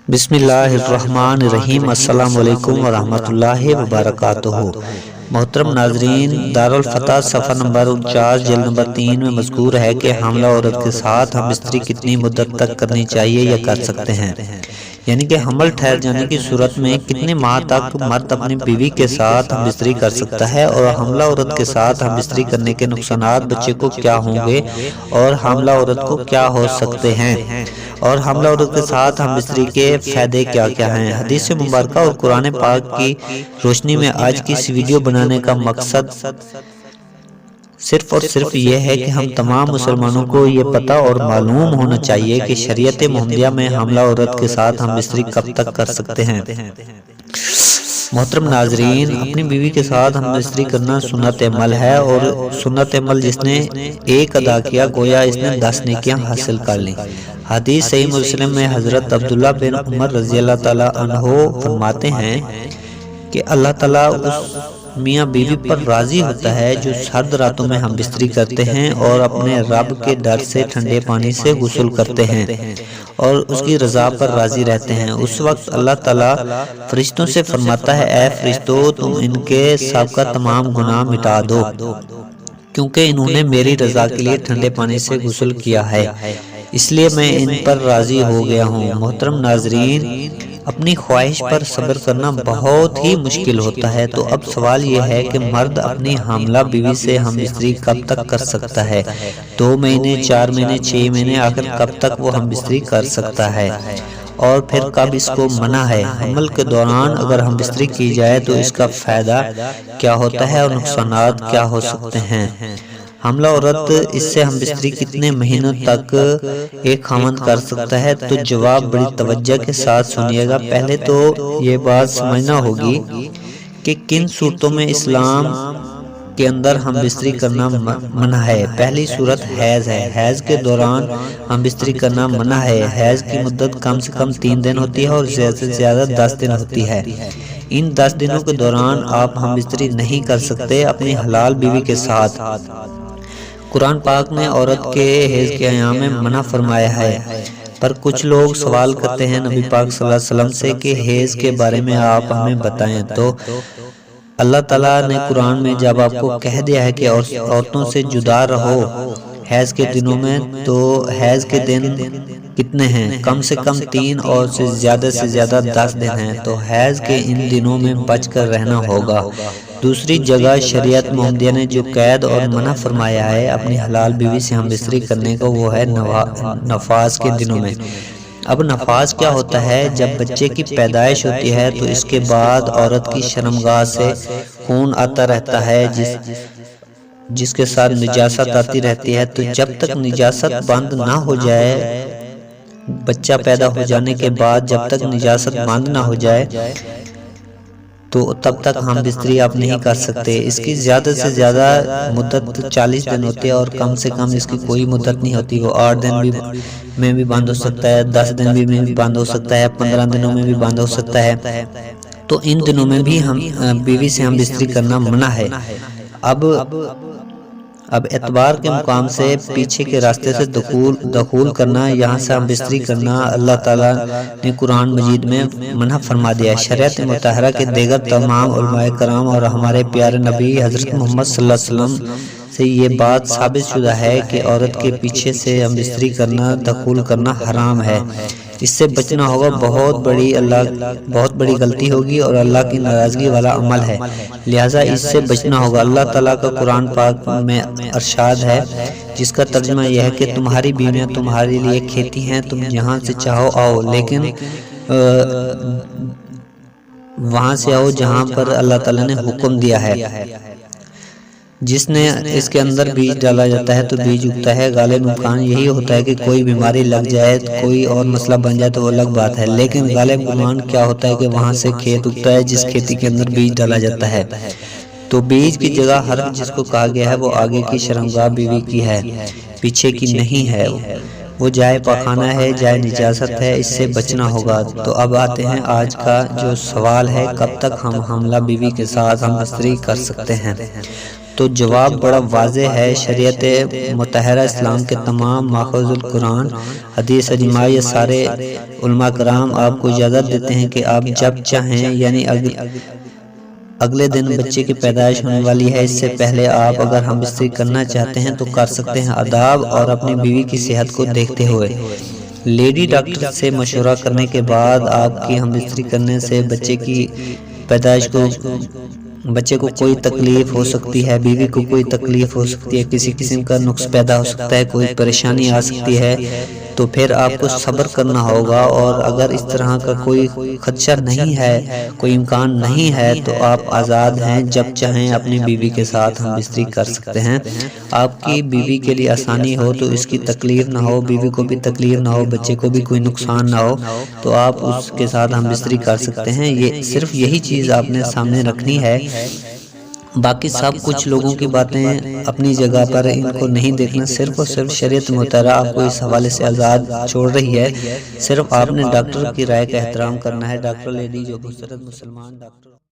بسم اللہ الرحمن الرحیم۔ السلام علیکم ورحمۃ اللہ وبرکاتہ۔ محترم ناظرین، دارالفتح صفحہ نمبر 49 جلد نمبر 3 میں مذکور ہے کہ حاملہ عورت کے ساتھ ہم بستری کتنی مدت تک کرنی چاہیے یا کر سکتے ہیں، یعنی کہ حمل ٹھہر جانے کی صورت میں کتنے ماہ تک مرد اپنی بیوی کے ساتھ ہم بستری کر سکتا ہے، اور حاملہ عورت کے ساتھ ہم بستری کرنے کے نقصانات بچے کو کیا ہوں گے اور حاملہ عورت کو کیا ہو سکتے ہیں، اور حاملہ عورت کے ساتھ ہم بستری کے فائدے کیا کیا ہیں۔ حدیث مبارکہ اور قرآن پاک کی روشنی میں آج کی اس ویڈیو بنانے کا مقصد صرف اور صرف یہ ہے کہ ہم تمام مسلمانوں کو یہ پتہ اور معلوم ہونا چاہیے کہ شریعت محمدیہ میں حاملہ عورت کے ساتھ ہم بستری کب تک کر سکتے ہیں۔ محترم ناظرین، اپنی بیوی کے ساتھ ہم بستری کرنا سنت عمل ہے، اور سنت عمل جس نے ایک ادا کیا گویا اس نے 10 نیکیاں حاصل کر لیں۔ حدیث صحیح مسلم میں حضرت عبداللہ بن عمر رضی اللہ تعالیٰ عنہ فرماتے ہیں کہ اللہ تعالیٰ اس میاں بیوی پر راضی ہوتا ہے جو سرد راتوں میں ہم بستری کرتے ہیں اور اپنے رب کے ڈر سے ٹھنڈے پانی سے غسل کرتے ہیں اور اس کی رضا پر راضی رہتے ہیں۔ اس وقت اللہ تعالیٰ فرشتوں سے فرماتا ہے، اے فرشتوں، تم ان کے سابقہ تمام گناہ مٹا دو، کیونکہ انہوں نے میری رضا کے لیے ٹھنڈے پانی سے غسل کیا ہے، اس لیے میں ان پر راضی ہو گیا ہوں۔ محترم ناظرین، اپنی خواہش پر صبر کرنا بہت ہی مشکل ہوتا ہے، تو اب سوال یہ ہے کہ مرد اپنی حاملہ بیوی سے ہم بستری کب تک کر سکتا ہے؟ 2 مہینے، 4 مہینے، 6 مہینے، آخر کب تک وہ ہم بستری کر سکتا ہے؟ اور پھر کب اس کو منع ہے؟ حمل کے دوران اگر ہم بستری کی جائے تو اس کا فائدہ کیا ہوتا ہے اور نقصانات کیا ہو سکتے ہیں؟ حاملہ عورت اس سے ہم بستری کتنے مہینوں تک ایک خاوند کر سکتا ہے؟ تو جواب بڑی توجہ کے ساتھ سنیے گا۔ پہلے تو یہ بات سمجھنا ہوگی کہ کن صورتوں میں اسلام کے اندر ہم بستری کرنا منع ہے۔ پہلی صورت حیض ہے۔ حیض کے دوران ہم بستری کرنا منع ہے۔ حیض کی مدت کم سے کم 3 دن ہوتی ہے اور زیادہ سے زیادہ 10 دن ہوتی ہے۔ ان 10 دنوں کے دوران آپ ہم بستری نہیں کر سکتے اپنی حلال بیوی کے ساتھ۔ قرآن پاک نے عورت کے حیض کے ایام میں منع فرمایا ہے، پر کچھ لوگ سوال کرتے ہیں نبی پاک صلی اللہ علیہ وسلم سے کہ حیض کے بارے میں آپ ہمیں بتائیں۔ تو اللہ تعالیٰ نے قرآن میں جب آپ کو کہہ دیا ہے کہ عورتوں سے جدا رہو حیض کے دنوں میں، تو حیض کے دن کتنے ہیں؟ کم سے کم 3 اور سے زیادہ 10 دن ہیں، تو حیض کے ان دنوں میں بچ کر رہنا ہوگا۔ دوسری جگہ شریعت محمدیہ نے جو قید اور منع فرمایا ہے اپنی حلال بیوی سے ہم بستری کرنے کو، وہ ہے نفاس کے دنوں میں۔ اب نفاس کیا ہوتا ہے؟ جب بچے کی پیدائش ہوتی ہے تو اس کے بعد عورت کی شرمگاہ سے خون آتا رہتا ہے جس کے ساتھ نجاست آتی رہتی ہے، تو جب تک نجاست بند نہ ہو جائے، بچہ پیدا ہو جانے کے بعد جب تک نجاست بند نہ ہو جائے تو تب تک ہم بستری آپ نہیں کر سکتے۔ اس کی زیادہ سے زیادہ مدت 40 دن ہوتی ہے اور کم سے کم اس کی کوئی مدت نہیں ہوتی۔ وہ 8 دن میں بھی بند ہو سکتا ہے، 10 دن میں بھی بند ہو سکتا ہے، 15 دنوں میں بھی بند ہو سکتا ہے، تو ان دنوں میں بھی ہم بیوی سے ہم بستری کرنا منع ہے۔ اب اعتبار کے مقام سے پیچھے کے راستے سے دخول کرنا، یہاں سے ہم بستری کرنا اللہ تعالیٰ نے قرآن مجید میں منع فرما دیا ہے۔ شریعت مطہرہ کے دیگر تمام علماء کرام اور ہمارے پیارے نبی حضرت محمد صلی اللہ علیہ وسلم سے یہ بات ثابت شدہ ہے کہ عورت کے پیچھے سے ہم بستری کرنا، دخول کرنا حرام ہے۔ اس سے بچنا ہوگا، بہت بڑی غلطی ہوگی اور اللہ کی ناراضگی والا عمل ہے، لہٰذا اس سے بچنا ہوگا۔ اللہ تعالیٰ کا قرآن پاک میں ارشاد ہے جس کا ترجمہ یہ ہے کہ تمہاری بیویاں تمہارے لیے کھیتی ہیں، تم جہاں سے چاہو آؤ، لیکن وہاں سے آؤ جہاں پر اللہ تعالیٰ نے حکم دیا ہے۔ جس نے اس کے اندر بیج ڈالا جاتا ہے تو بیج اگتا ہے۔ غالب امکان یہی ہوتا ہے کہ کوئی بیماری لگ جائے، کوئی اور مسئلہ بن جائے تو وہ الگ بات ہے، لیکن غالب گمان کیا ہوتا ہے کہ وہاں سے کھیت اگتا ہے جس کھیتی کے اندر بیج ڈالا جاتا ہے۔ تو بیج کی جگہ حرم جس کو کہا گیا ہے وہ آگے کی شرمگاہ بیوی کی ہے، پیچھے کی نہیں ہے، وہ جائے پاخانہ ہے، جائے نجاست ہے، اس سے بچنا ہوگا۔ تو اب آتے ہیں آج کا جو سوال ہے، کب تک ہم حاملہ بیوی کے ساتھ ہم بستری کر سکتے ہیں؟ تو جواب بڑا واضح ہے۔ شریعت مطہرہ اسلام کے تمام ماخوذ القرآن، حدیث اجماع، یہ سارے علماء کرام آپ کو اجازت دیتے ہیں کہ آپ جب چاہیں، یعنی اگلے دن بچے کی پیدائش ہونے والی ہے، اس سے پہلے آپ اگر ہم بستری کرنا چاہتے ہیں تو کر سکتے ہیں، آداب اور اپنی بیوی کی صحت کو دیکھتے ہوئے۔ لیڈی ڈاکٹر سے مشورہ کرنے کے بعد آپ کی ہم بستری کرنے سے بچے کی پیدائش کو بچے کو کوئی تکلیف ہو سکتی ہے، بیوی کو کوئی تکلیف ہو سکتی ہے، کسی قسم کا نقص پیدا ہو سکتا ہے، کوئی پریشانی آ سکتی ہے، تو پھر آپ کو صبر کرنا ہوگا۔ اور اگر اس طرح کا کوئی خدشہ نہیں ہے، کوئی امکان نہیں ہے، تو آپ آزاد ہیں، جب چاہیں اپنی بیوی کے ساتھ ہم بستری کر سکتے ہیں۔ آپ کی بیوی کے لیے آسانی ہو تو اس کی تکلیف نہ ہو، بیوی کو بھی تکلیف نہ ہو، بچے کو بھی کوئی نقصان نہ ہو، تو آپ اس کے ساتھ ہم بستری کر سکتے ہیں۔ یہ صرف یہی چیز آپ نے سامنے رکھنی ہے، باقی سب کچھ لوگوں کی باتیں اپنی جگہ پر، ان کو نہیں دیکھنا۔ صرف اور صرف شریعت مطہرہ آپ کو اس حوالے سے آزاد چھوڑ رہی ہے، صرف آپ نے ڈاکٹر کی رائے کا احترام کرنا ہے۔ ڈاکٹر لیڈی جو مسلمان ڈاکٹر